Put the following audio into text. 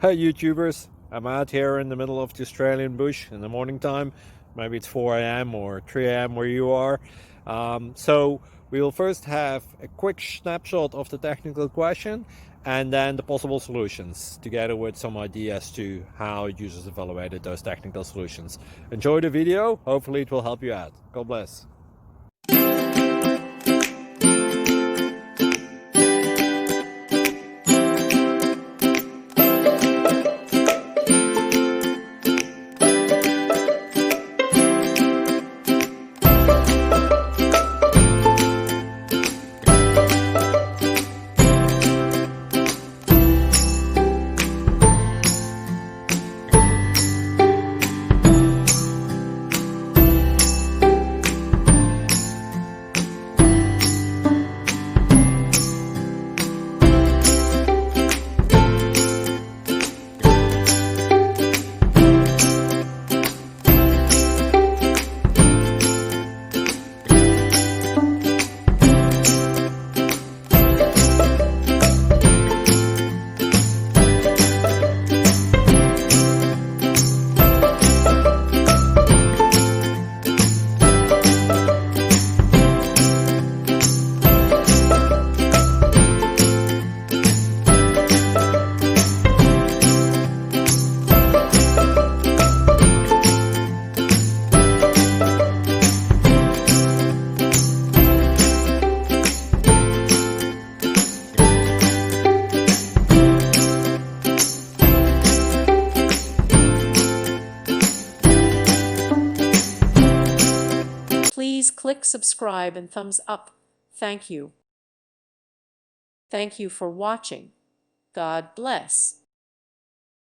Hey YouTubers, I'm out here in the middle of the Australian bush in the morning time. Maybe it's 4 a.m. or 3 a.m. where you are. So we will first have a quick snapshot of the technical question and then the possible solutions, together with some ideas to how users evaluated those technical solutions. Enjoy the video, hopefully it will help you out. God bless. Please click subscribe and thumbs up. Thank you. Thank you for watching. God bless.